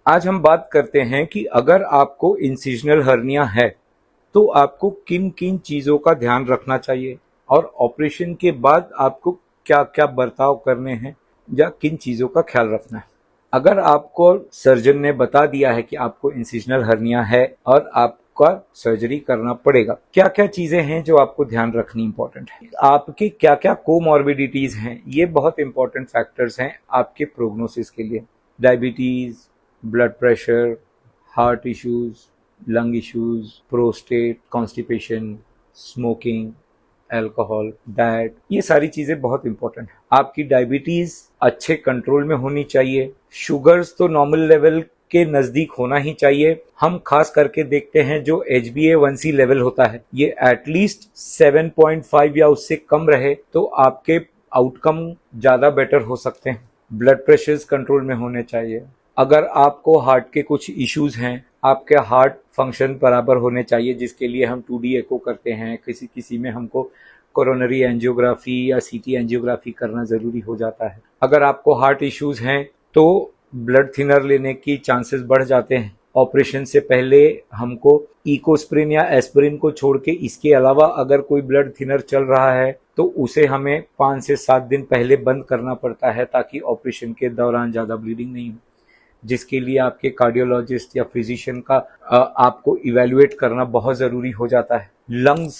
आज हम बात करते हैं कि अगर आपको इंसिजनल हर्निया है तो आपको किन किन चीज़ों का ध्यान रखना चाहिए और ऑपरेशन के बाद आपको क्या क्या बर्ताव करने हैं या किन चीज़ों का ख्याल रखना है। अगर आपको सर्जन ने बता दिया है कि आपको इंसिजनल हर्निया है और आपका सर्जरी करना पड़ेगा, क्या क्या चीज़ें हैं जो आपको ध्यान रखनी इंपॉर्टेंट है, आपकी क्या क्या कोमॉर्बिडिटीज़ हैं, ये बहुत इंपॉर्टेंट फैक्टर्स हैं आपके प्रोग्नोसिस के लिए। Diabetes, blood pressure, heart issues, lung issues, prostate, constipation, smoking, alcohol, diet, ये सारी चीजें बहुत इंपॉर्टेंट है। आपकी डायबिटीज अच्छे कंट्रोल में होनी चाहिए। शुगर्स तो नॉर्मल लेवल के नजदीक होना ही चाहिए। हम खास करके देखते हैं जो HbA1c लेवल होता है ये एटलीस्ट 7.5 या उससे कम रहे तो आपके आउटकम ज्यादा बेटर हो सकते हैं। ब्लड प्रेशर्स कंट्रोल में होने चाहिए। अगर आपको हार्ट के कुछ इश्यूज हैं, आपके हार्ट फंक्शन बराबर होने चाहिए, जिसके लिए हम 2D एको करते हैं। किसी किसी में हमको कोरोनरी एंजियोग्राफी या CT एंजियोग्राफी करना जरूरी हो जाता है। अगर आपको हार्ट इश्यूज हैं तो ब्लड थिनर लेने की चांसेस बढ़ जाते हैं। ऑपरेशन से पहले हमको इकोस्प्रिन या एस्पिरिन को छोड़ के इसके अलावा अगर कोई ब्लड थिनर चल रहा है तो उसे हमें 5 से 7 दिन पहले बंद करना पड़ता है ताकि ऑपरेशन के दौरान ज़्यादा ब्लीडिंग नहीं हो, जिसके लिए आपके कार्डियोलॉजिस्ट या फिजिशियन का आपको इवेल्युएट करना बहुत ज़रूरी हो जाता है। लंग्स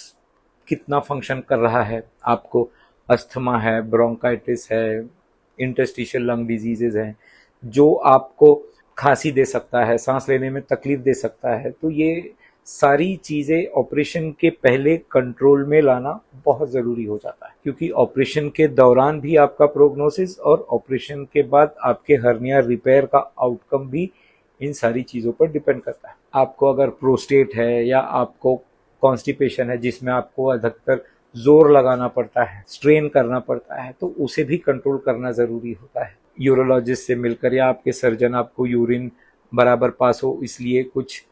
कितना फंक्शन कर रहा है, आपको अस्थमा है, ब्रोंकाइटिस है, इंटरस्टिशियल लंग डिजीजेज हैं जो आपको खांसी दे सकता है, सांस लेने में तकलीफ दे सकता है। तो ये सारी चीज़ें ऑपरेशन के पहले कंट्रोल में लाना बहुत ज़रूरी हो जाता है, क्योंकि ऑपरेशन के दौरान भी आपका प्रोग्नोसिस और ऑपरेशन के बाद आपके हर्निया रिपेयर का आउटकम भी इन सारी चीज़ों पर डिपेंड करता है। आपको अगर प्रोस्टेट है या आपको कॉन्स्टिपेशन है जिसमें आपको अधिकतर जोर लगाना पड़ता है, स्ट्रेन करना पड़ता है, तो उसे भी कंट्रोल करना ज़रूरी होता है। यूरोलॉजिस्ट से मिलकर या आपके सर्जन आपको यूरिन बराबर पास हो इसलिए कुछ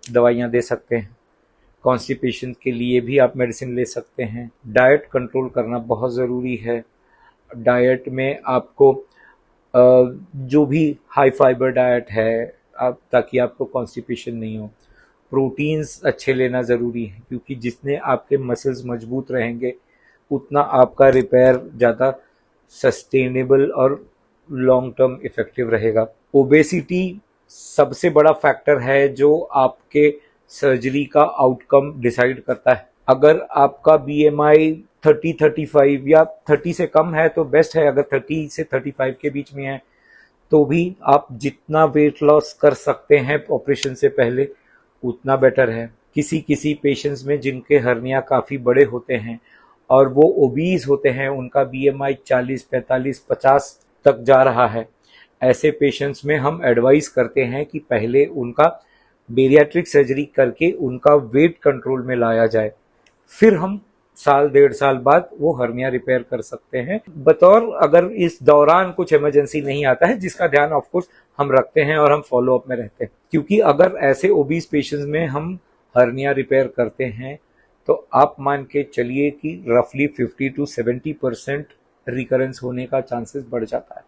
दवाइयाँ दे सकते हैं। कॉन्स्टिपेशन के लिए भी आप मेडिसिन ले सकते हैं। डाइट कंट्रोल करना बहुत ज़रूरी है। डाइट में आपको जो भी हाई फाइबर डाइट है आप ताकि आपको कॉन्स्टिपेशन नहीं हो। प्रोटीन्स अच्छे लेना ज़रूरी है, क्योंकि जितने आपके मसल्स मजबूत रहेंगे उतना आपका रिपेयर ज़्यादा सस्टेनेबल और लॉन्ग टर्म इफेक्टिव रहेगा। ओबेसिटी सबसे बड़ा फैक्टर है जो आपके सर्जरी का आउटकम डिसाइड करता है। अगर आपका BMI 30-35 या 30 से कम है तो बेस्ट है। अगर 30 से 35 के बीच में है तो भी आप जितना वेट लॉस कर सकते हैं ऑपरेशन से पहले उतना बेटर है। किसी किसी पेशेंट्स में जिनके हर्निया काफ़ी बड़े होते हैं और वो ओबीज होते हैं, उनका BMI 40, 45, 50 तक जा रहा है, ऐसे पेशेंट्स में हम एडवाइस करते हैं कि पहले उनका बेरियाट्रिक सर्जरी करके उनका वेट कंट्रोल में लाया जाए, फिर हम साल 1.5 साल बाद वो हर्निया रिपेयर कर सकते हैं। बतौर अगर इस दौरान कुछ इमरजेंसी नहीं आता है, जिसका ध्यान ऑफ कोर्स हम रखते हैं और हम फॉलो अप में रहते हैं, क्योंकि अगर ऐसे ओबीज पेशेंट्स में हम हर्निया रिपेयर करते हैं तो आप मान के चलिए कि रफली 50 to 70% रिकरेंस होने का चांसेस बढ़ जाता है।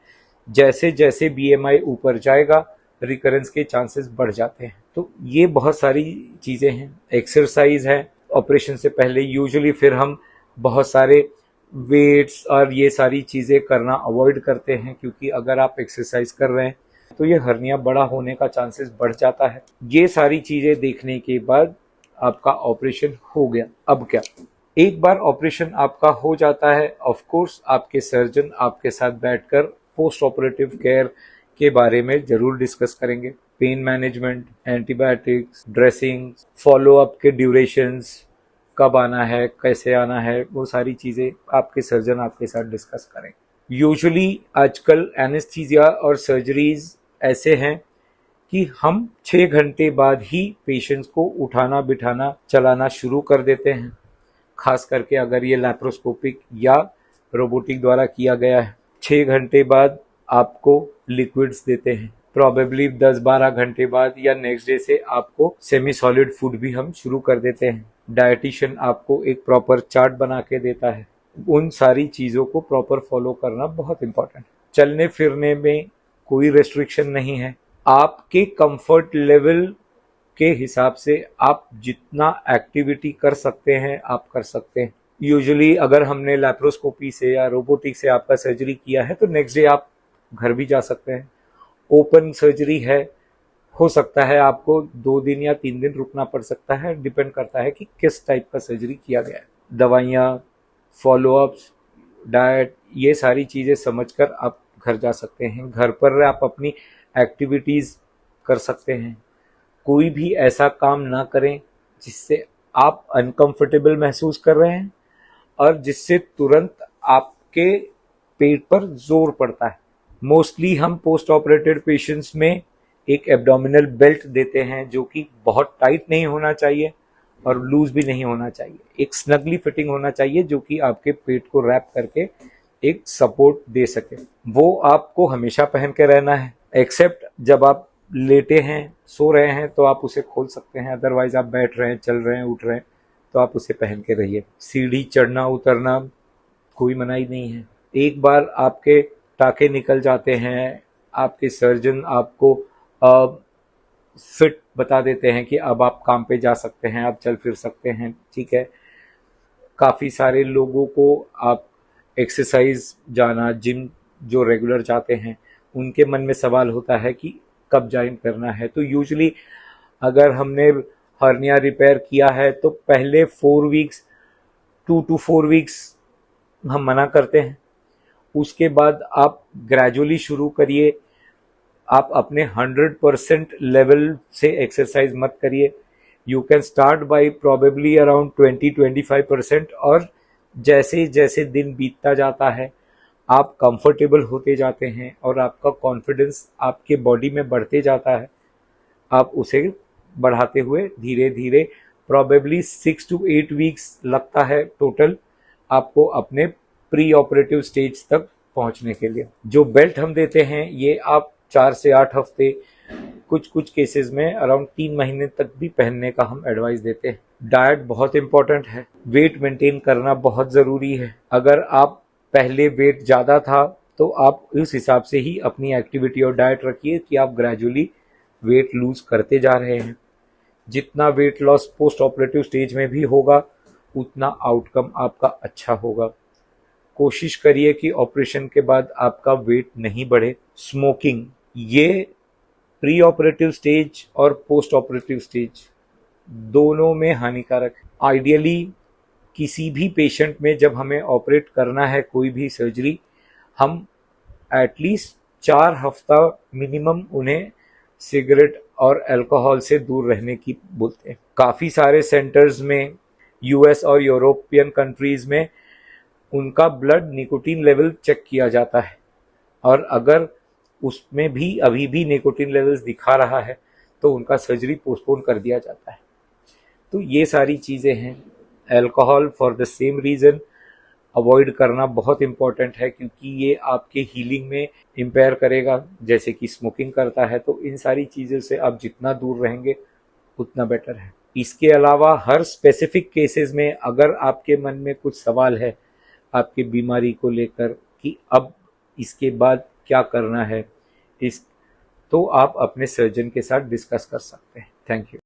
जैसे जैसे BMI ऊपर जाएगा रिकरेंस के चांसेस बढ़ जाते हैं। तो ये बहुत सारी चीज़ें हैं। एक्सरसाइज है ऑपरेशन से पहले यूजुअली, फिर हम बहुत सारे वेट्स और ये सारी चीज़ें करना अवॉइड करते हैं, क्योंकि अगर आप एक्सरसाइज कर रहे हैं तो ये हर्निया बड़ा होने का चांसेस बढ़ जाता है। ये सारी चीज़ें देखने के बाद आपका ऑपरेशन हो गया। अब क्या, एक बार ऑपरेशन आपका हो जाता है, ऑफ कोर्स आपके सर्जन आपके साथ बैठकर पोस्ट ऑपरेटिव केयर के बारे में जरूर डिस्कस करेंगे। Pain management, antibiotics, dressing, follow up के ड्यूरेशंस, कब आना है, कैसे आना है, वो सारी चीज़ें आपके सर्जन आपके साथ डिस्कस करें। यूजुअली आजकल एनेस्थीसिया और सर्जरीज ऐसे हैं कि हम 6 घंटे बाद ही पेशेंट्स को उठाना बिठाना चलाना शुरू कर देते हैं, खास करके अगर ये लैप्रोस्कोपिक या रोबोटिक द्वारा किया गया है। 6 घंटे बाद आपको लिक्विड्स देते हैं, प्रॉबेबली 10-12 घंटे बाद या नेक्स्ट डे से आपको सेमी सॉलिड फूड भी हम शुरू कर देते हैं। डायटिशियन आपको एक प्रॉपर चार्ट बना के देता है। उन सारी चीज़ों को प्रॉपर फॉलो करना बहुत इंपॉर्टेंट है। चलने फिरने में कोई रेस्ट्रिक्शन नहीं है, आपके कंफर्ट लेवल के हिसाब से आप जितना एक्टिविटी कर सकते हैं आप कर सकते हैं। यूजुअली अगर हमने लैप्रोस्कोपी से या रोबोटिक से आपका सर्जरी किया है तो नेक्स्ट डे आप घर भी जा सकते हैं। ओपन सर्जरी है, हो सकता है आपको 2 दिन या 3 दिन रुकना पड़ सकता है, डिपेंड करता है कि किस टाइप का सर्जरी किया गया है। दवाइयाँ, फॉलोअप्स, डाइट, ये सारी चीज़ें समझकर आप घर जा सकते हैं। घर पर आप अपनी एक्टिविटीज़ कर सकते हैं। कोई भी ऐसा काम ना करें जिससे आप अनकंफर्टेबल महसूस कर रहे हैं और जिससे तुरंत आपके पेट पर जोर पड़ता है। मोस्टली हम पोस्ट ऑपरेटेड पेशेंट्स में एक एब्डोमिनल बेल्ट देते हैं जो कि बहुत टाइट नहीं होना चाहिए और लूज भी नहीं होना चाहिए। एक स्नगली फिटिंग होना चाहिए जो कि आपके पेट को रैप करके एक सपोर्ट दे सके। वो आपको हमेशा पहन के रहना है, एक्सेप्ट जब आप लेटे हैं, सो रहे हैं तो आप उसे खोल सकते हैं। अदरवाइज आप बैठ रहे हैं, चल रहे हैं, उठ रहे हैं तो आप उसे पहन के रहिए। सीढ़ी चढ़ना उतरना कोई मनाही नहीं है। एक बार आपके टाके निकल जाते हैं, आपके सर्जन आपको फिट बता देते हैं कि अब आप काम पे जा सकते हैं, आप चल फिर सकते हैं, ठीक है। काफ़ी सारे लोगों को आप एक्सरसाइज जाना, जिम जो रेगुलर जाते हैं, उनके मन में सवाल होता है कि कब ज्वाइन करना है। तो यूजुअली अगर हमने हर्निया रिपेयर किया है तो पहले 4 वीक्स 2 to 4 वीक्स हम मना करते हैं। उसके बाद आप ग्रेजुअली शुरू करिए। आप अपने 100% लेवल से एक्सरसाइज मत करिए। You can start by probably around 20-25%, और जैसे जैसे दिन बीतता जाता है आप कंफर्टेबल होते जाते हैं और आपका कॉन्फिडेंस आपके बॉडी में बढ़ते जाता है। आप उसे बढ़ाते हुए धीरे धीरे प्रोबेबली 6 to 8 वीक्स लगता है टोटल आपको अपने प्री ऑपरेटिव स्टेज तक पहुंचने के लिए। जो बेल्ट हम देते हैं ये आप 4 से 8 हफ्ते, कुछ केसेस में अराउंड 3 महीने तक भी पहनने का हम एडवाइस देते हैं। डाइट बहुत इंपॉर्टेंट है, वेट मेंटेन करना बहुत ज़रूरी है। अगर आप पहले वेट ज़्यादा था तो आप उस हिसाब से ही अपनी एक्टिविटी और डाइट रखिए कि आप ग्रेजुअली वेट लूज करते जा रहे हैं। जितना weight loss post operative stage में भी होगा उतना आउटकम आपका अच्छा होगा। कोशिश करिए कि ऑपरेशन के बाद आपका वेट नहीं बढ़े। स्मोकिंग, ये प्री ऑपरेटिव स्टेज और पोस्ट ऑपरेटिव स्टेज दोनों में हानिकारक है। आइडियली किसी भी पेशेंट में जब हमें ऑपरेट करना है कोई भी सर्जरी, हम एटलीस्ट 4 हफ्ता मिनिमम उन्हें सिगरेट और अल्कोहल से दूर रहने की बोलते हैं। काफ़ी सारे सेंटर्स में यूएस और यूरोपियन कंट्रीज़ में उनका ब्लड निकोटीन लेवल चेक किया जाता है, और अगर उसमें भी अभी भी निकोटीन लेवल्स दिखा रहा है तो उनका सर्जरी पोस्टपोन कर दिया जाता है। तो ये सारी चीज़ें हैं। Alcohol for the same reason avoid करना बहुत इम्पॉर्टेंट है, क्योंकि ये आपके हीलिंग में इम्पेयर करेगा जैसे कि स्मोकिंग करता है। तो इन सारी चीज़ों से आप जितना दूर रहेंगे उतना बेटर है। इसके अलावा हर स्पेसिफिक केसेस में अगर आपके मन में कुछ सवाल है आपकी बीमारी को लेकर कि अब इसके बाद क्या करना है, तो आप अपने सर्जन के साथ डिस्कस कर सकते हैं। Thank you.